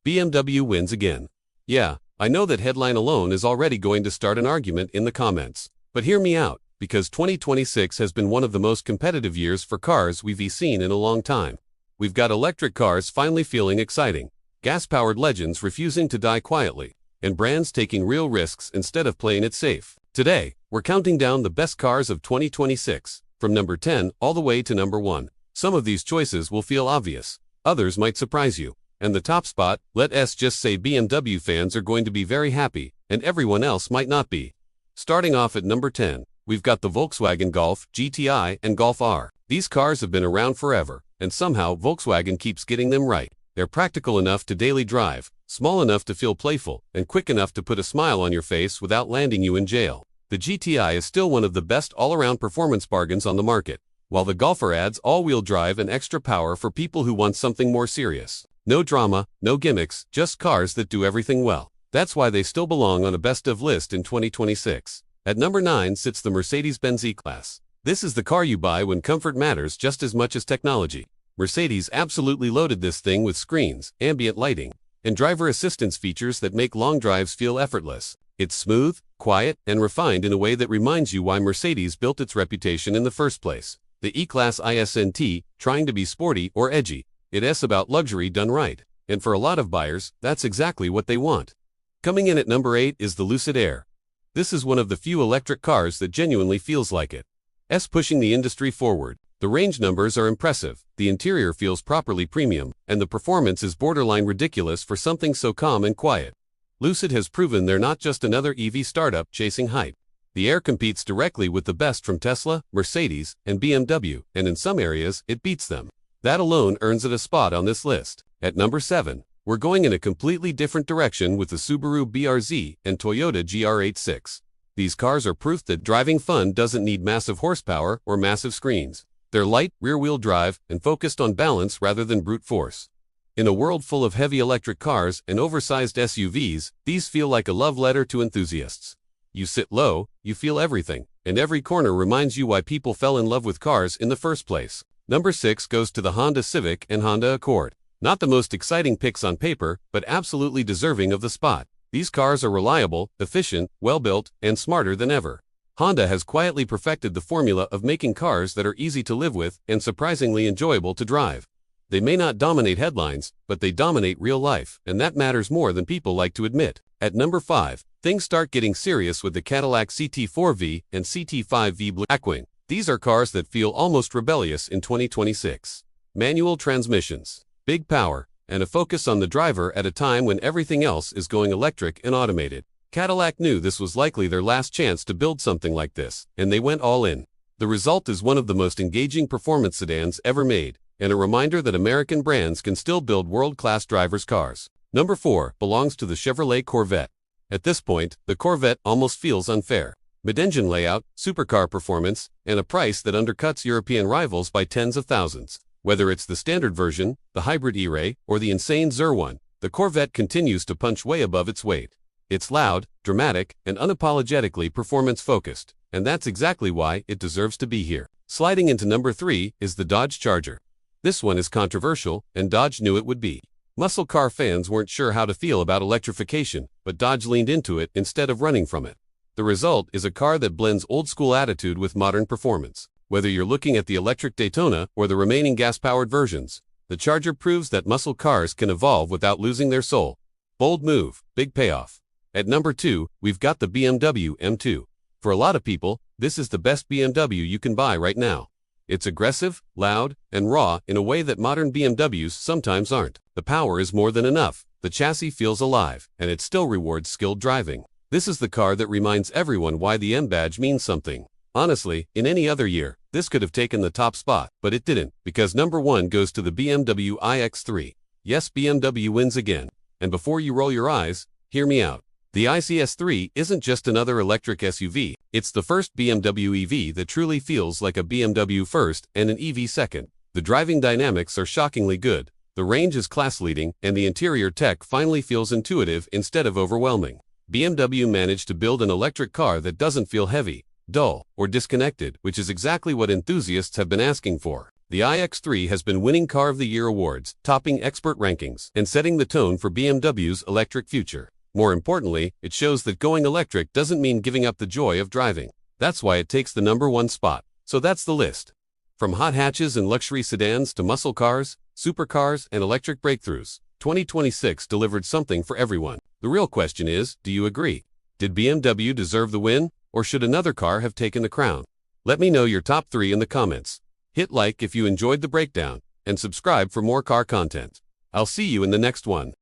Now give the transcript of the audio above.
BMW wins again. Yeah, I know that headline alone is already going to start an argument in the comments. But hear me out, because 2026 has been one of the most competitive years for cars we've seen in a long time. We've got electric cars finally feeling exciting, gas-powered legends refusing to die quietly, and brands taking real risks instead of playing it safe. Today, we're counting down the best cars of 2026, from number 10 all the way to number 1. Some of these choices will feel obvious, others might surprise you. And the top spot, let's just say BMW fans are going to be very happy, and everyone else might not be. Starting off at number 10, we've got the Volkswagen Golf, GTI, and Golf R. These cars have been around forever, and somehow Volkswagen keeps getting them right. They're practical enough to daily drive, small enough to feel playful, and quick enough to put a smile on your face without landing you in jail. The GTI is still one of the best all-around performance bargains on the market, while the Golf R adds all-wheel drive and extra power for people who want something more serious. No drama, no gimmicks, just cars that do everything well. That's why they still belong on a best of list in 2026. At number 9 sits the Mercedes-Benz E-Class. This is the car you buy when comfort matters just as much as technology. Mercedes absolutely loaded this thing with screens, ambient lighting, and driver assistance features that make long drives feel effortless. It's smooth, quiet, and refined in a way that reminds you why Mercedes built its reputation in the first place. The E-Class isn't trying to be sporty or edgy. It's about luxury done right, and for a lot of buyers, that's exactly what they want. Coming in at number 8 is the Lucid Air. This is one of the few electric cars that genuinely feels like it. Pushing the industry forward. The range numbers are impressive, the interior feels properly premium, and the performance is borderline ridiculous for something so calm and quiet. Lucid has proven they're not just another EV startup chasing hype. The Air competes directly with the best from Tesla, Mercedes, and BMW, and in some areas, it beats them. That alone earns it a spot on this list. At number 7, we're going in a completely different direction with the Subaru BRZ and Toyota GR86. These cars are proof that driving fun doesn't need massive horsepower or massive screens. They're light, rear-wheel drive, and focused on balance rather than brute force. In a world full of heavy electric cars and oversized SUVs, these feel like a love letter to enthusiasts. You sit low, you feel everything, and every corner reminds you why people fell in love with cars in the first place. Number 6 goes to the Honda Civic and Honda Accord. Not the most exciting picks on paper, but absolutely deserving of the spot. These cars are reliable, efficient, well-built, and smarter than ever. Honda has quietly perfected the formula of making cars that are easy to live with and surprisingly enjoyable to drive. They may not dominate headlines, but they dominate real life, and that matters more than people like to admit. At number 5, things start getting serious with the Cadillac CT4V and CT5V Blackwing. These are cars that feel almost rebellious in 2026. Manual transmissions, big power, and a focus on the driver at a time when everything else is going electric and automated. Cadillac knew this was likely their last chance to build something like this, and they went all in. The result is one of the most engaging performance sedans ever made, and a reminder that American brands can still build world-class drivers' cars. Number 4 belongs to the Chevrolet Corvette. At this point, the Corvette almost feels unfair. Mid-engine layout, supercar performance, and a price that undercuts European rivals by tens of thousands. Whether it's the standard version, the hybrid E-Ray, or the insane ZR1, the Corvette continues to punch way above its weight. It's loud, dramatic, and unapologetically performance-focused, and that's exactly why it deserves to be here. Sliding into number 3 is the Dodge Charger. This one is controversial, and Dodge knew it would be. Muscle car fans weren't sure how to feel about electrification, but Dodge leaned into it instead of running from it. The result is a car that blends old-school attitude with modern performance. Whether you're looking at the electric Daytona or the remaining gas-powered versions, the Charger proves that muscle cars can evolve without losing their soul. Bold move, big payoff. At number 2, we've got the BMW M2. For a lot of people, this is the best BMW you can buy right now. It's aggressive, loud, and raw in a way that modern BMWs sometimes aren't. The power is more than enough, the chassis feels alive, and it still rewards skilled driving. This is the car that reminds everyone why the M badge means something. Honestly, in any other year, this could have taken the top spot, but it didn't, because number 1 goes to the BMW iX3. Yes, BMW wins again. And before you roll your eyes, hear me out. The iX3 isn't just another electric SUV, it's the first BMW EV that truly feels like a BMW first and an EV second. The driving dynamics are shockingly good, the range is class-leading, and the interior tech finally feels intuitive instead of overwhelming. BMW managed to build an electric car that doesn't feel heavy, dull, or disconnected, which is exactly what enthusiasts have been asking for. The iX3 has been winning Car of the Year awards, topping expert rankings, and setting the tone for BMW's electric future. More importantly, it shows that going electric doesn't mean giving up the joy of driving. That's why it takes the #1 spot. So that's the list. From hot hatches and luxury sedans to muscle cars, supercars, and electric breakthroughs, 2026 delivered something for everyone. The real question is, do you agree? Did BMW deserve the win, or should another car have taken the crown? Let me know your top 3 in the comments. Hit like if you enjoyed the breakdown, and subscribe for more car content. I'll see you in the next one.